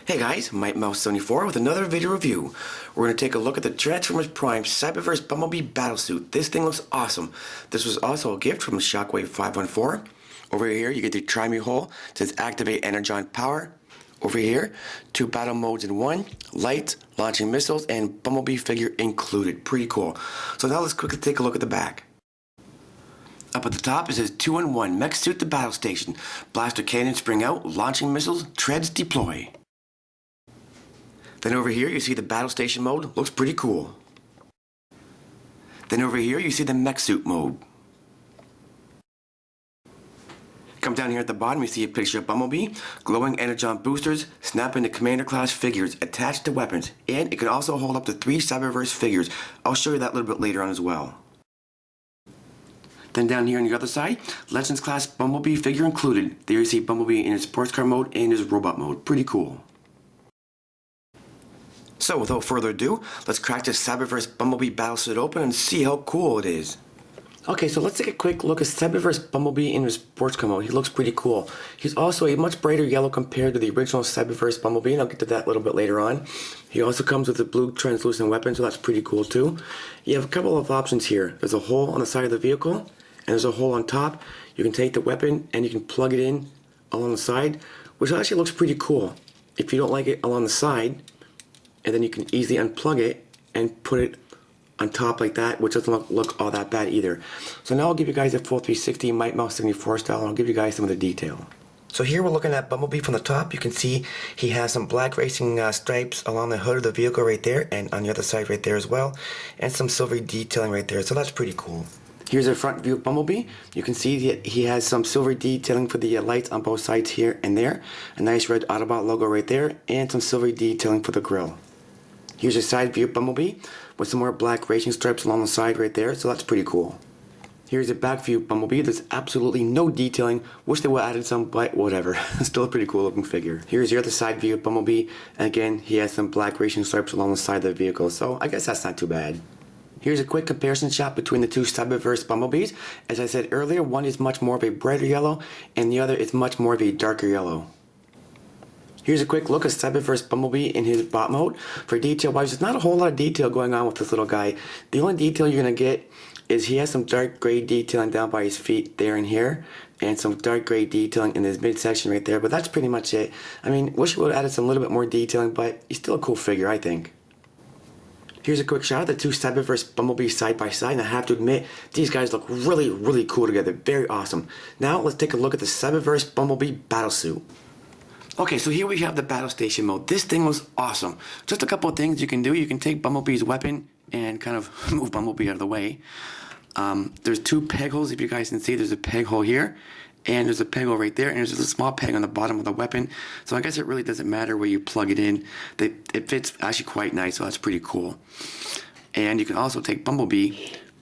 Hey guys, MikeMouse74 with another video review. We're going to take a look at the Transformers Prime Cyberverse Bumblebee Battlesuit. This thing looks awesome. This was also a gift from Shockwave 514. Over here you get the Try Me Hole. It says Activate Energon Power. Over here, 2 battle modes in one, lights, launching missiles, and Bumblebee figure included. Pretty cool. So now let's quickly take a look at the back. Up at the top it says 2-in-1, Mech Suit to Battle Station. Blaster cannons spring out, launching missiles, treads deploy. Then over here you see the battle station mode, looks pretty cool. Then over here you see the mech suit mode. Come down here at the bottom you see a picture of Bumblebee, glowing energon boosters, snap into commander class figures attached to weapons, and it can also hold up to 3 Cyberverse figures. I'll show you that a little bit later on as well. Then down here on the other side, Legends class Bumblebee figure included. There you see Bumblebee in his sports car mode and his robot mode. Pretty cool. So without further ado, let's crack this Cyberverse Bumblebee Battlesuit open and see how cool it is. Okay, so let's take a quick look at Cyberverse Bumblebee in his sports car mode. He looks pretty cool. He's also a much brighter yellow compared to the original Cyberverse Bumblebee, and I'll get to that a little bit later on. He also comes with a blue translucent weapon, so that's pretty cool too. You have a couple of options here. There's a hole on the side of the vehicle, and there's a hole on top. You can take the weapon and you can plug it in along the side, which actually looks pretty cool. If you don't like it along the side, and then you can easily unplug it and put it on top like that, which doesn't look all that bad either. So now I'll give you guys a full 360 MikeMouse74 style, and I'll give you guys some of the detail. So here we're looking at Bumblebee from the top. You can see he has some black racing stripes along the hood of the vehicle right there, and on the other side right there as well, and some silvery detailing right there, so that's pretty cool. Here's a front view of Bumblebee. You can see that he has some silver detailing for the lights on both sides here and there, a nice red Autobot logo right there, and some silvery detailing for the grille. Here's a side view of Bumblebee with some more black racing stripes along the side right there, so that's pretty cool. Here's a back view of Bumblebee. There's absolutely no detailing. Wish they would have added some, but whatever. Still a pretty cool looking figure. Here's the other side view of Bumblebee, and again, he has some black racing stripes along the side of the vehicle, so I guess that's not too bad. Here's a quick comparison shot between the two Cyberverse Bumblebees. As I said earlier, one is much more of a brighter yellow, and the other is much more of a darker yellow. Here's a quick look at Cyberverse Bumblebee in his bot mode. For detail wise, there's not a whole lot of detail going on with this little guy. The only detail you're going to get is he has some dark gray detailing down by his feet there and here, and some dark gray detailing in his midsection right there, but that's pretty much it. I mean, wish we would have added some little bit more detailing, but he's still a cool figure, I think. Here's a quick shot of the two Cyberverse Bumblebees side by side, and I have to admit, these guys look really, really cool together. Very awesome. Now let's take a look at the Cyberverse Bumblebee Battlesuit. Okay, so here we have the battle station mode. This thing was awesome. Just a couple of things you can do. You can take Bumblebee's weapon and kind of move Bumblebee out of the way. There's 2 peg holes, if you guys can see. There's a peg hole here, and there's a peg hole right there, and there's just a small peg on the bottom of the weapon. So I guess it really doesn't matter where you plug it in. It fits actually quite nice, so that's pretty cool. And you can also take Bumblebee,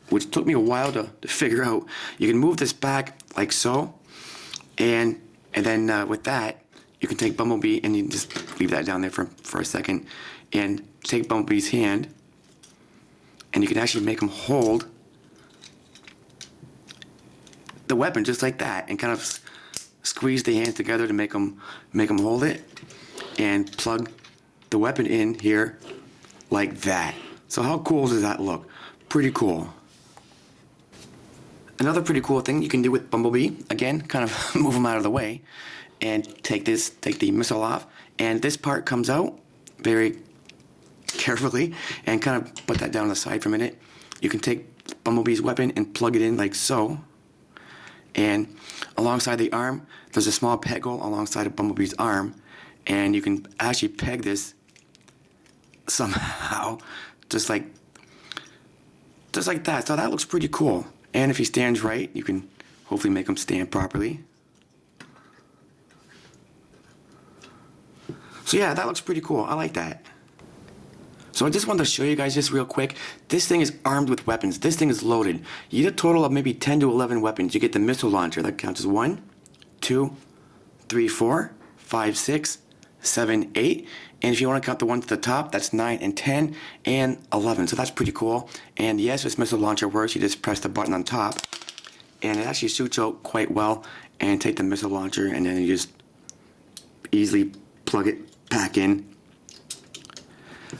which took me a while to figure out. You can move this back like so, and then with that, you can take Bumblebee and you just leave that down there for a second, and take Bumblebee's hand, and you can actually make him hold the weapon just like that, and kind of squeeze the hands together to make him hold it, and plug the weapon in here like that. So how cool does that look? Pretty cool. Another pretty cool thing you can do with Bumblebee, again, kind of move him out of the way, and take the missile off, and this part comes out very carefully, and kind of put that down on the side for a minute. You can take Bumblebee's weapon and plug it in like so, and alongside the arm there's a small peg hole alongside of Bumblebee's arm, and you can actually peg this somehow just like that. So that looks pretty cool, and if he stands right, you can hopefully make him stand properly. So yeah, that looks pretty cool. I like that. So I just wanted to show you guys this real quick. This thing is armed with weapons. This thing is loaded. You get a total of maybe 10 to 11 weapons. You get the missile launcher. That counts as 1, 2, 3, 4, 5, 6, 7, 8. And if you want to count the ones at the top, that's 9 and 10 and 11. So that's pretty cool. And yes, this missile launcher works. You just press the button on top, and it actually shoots out quite well. And take the missile launcher, and then you just easily plug it back in.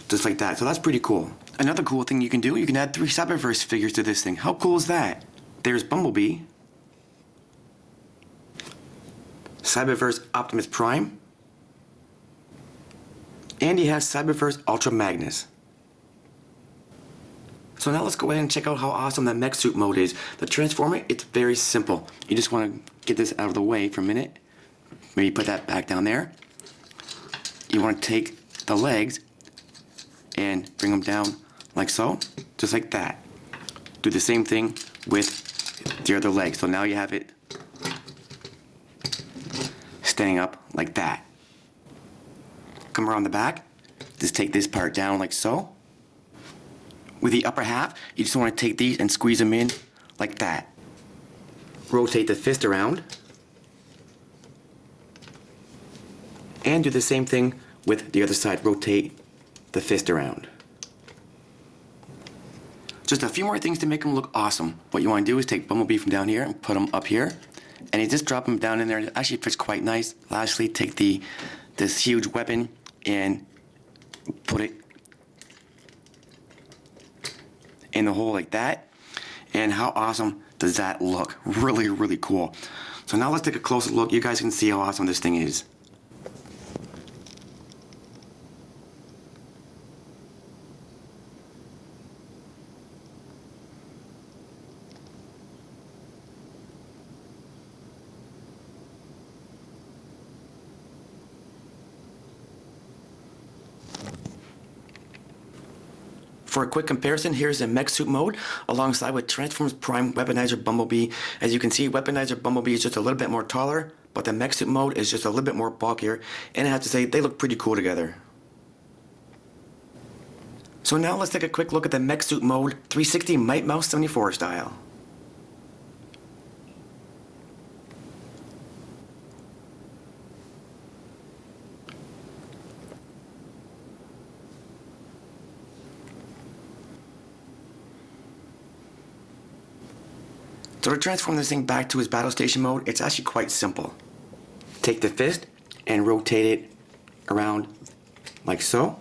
Just like that. So that's pretty cool. Another cool thing you can do, you can add 3 Cyberverse figures to this thing. How cool is that? There's Bumblebee, Cyberverse Optimus Prime, and he has Cyberverse ultra-magnus. So now let's go ahead and check out how awesome that mech suit mode is. The transformer, it's very simple. You just want to get this out of the way for a minute. Maybe put that back down there. You want to take the legs and bring them down like so, just like that. Do the same thing with the other leg. So now you have it standing up like that. Come around the back, just take this part down like so. With the upper half, you just want to take these and squeeze them in like that. Rotate the fist around. And do the same thing with the other side. Rotate the fist around. Just a few more things to make them look awesome. What you want to do is take Bumblebee from down here and put him up here. And you just drop him down in there. It actually fits quite nice. Lastly, take this huge weapon and put it in the hole like that. And how awesome does that look? Really, really cool. So now let's take a closer look. You guys can see how awesome this thing is. For a quick comparison, here's the mech suit mode alongside with Transformers Prime Weaponizer Bumblebee. As you can see, Weaponizer Bumblebee is just a little bit more taller, but the mech suit mode is just a little bit more bulkier, and I have to say, they look pretty cool together. So now let's take a quick look at the mech suit mode 360 Mighty Mouse 74 style. So to transform this thing back to his battle station mode, it's actually quite simple. Take the fist and rotate it around like so.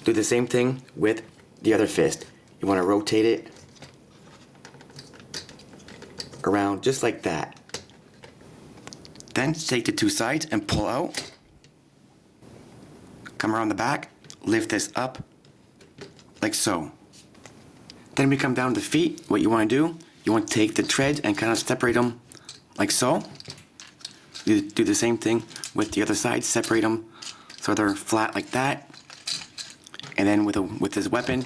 Do the same thing with the other fist. You want to rotate it around just like that. Then take the 2 sides and pull out. Come around the back, lift this up like so. Then we come down to the feet. What you want to do, you want to take the treads and kind of separate them like so. You do the same thing with the other side, separate them so they're flat like that. And then with this weapon,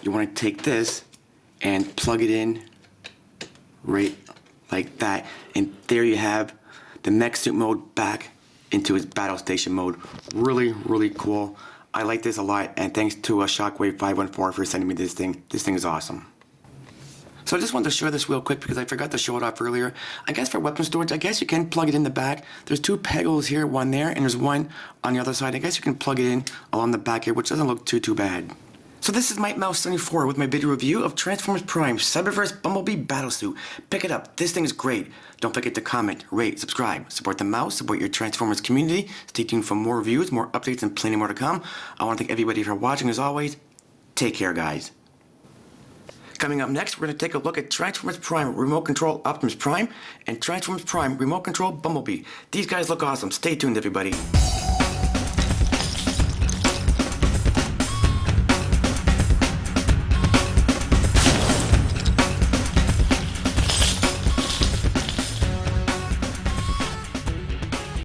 you want to take this and plug it in right like that. And there you have the mech suit mode back into its battle station mode. Really, really cool. I like this a lot, and thanks to Shockwave 514 for sending me this thing. This thing is awesome. So I just wanted to show this real quick because I forgot to show it off earlier. I guess for weapon storage, I guess you can plug it in the back. There's 2 peg holes here, one there, and there's one on the other side. I guess you can plug it in along the back here, which doesn't look too bad. So this is Mighty Mouse 74 with my video review of Transformers Prime Cyberverse Bumblebee Battlesuit. Pick it up. This thing is great. Don't forget to comment, rate, subscribe, support the mouse, support your Transformers community. Stay tuned for more reviews, more updates, and plenty more to come. I want to thank everybody for watching as always. Take care, guys. Coming up next, we're going to take a look at Transformers Prime Remote Control Optimus Prime and Transformers Prime Remote Control Bumblebee. These guys look awesome. Stay tuned, everybody.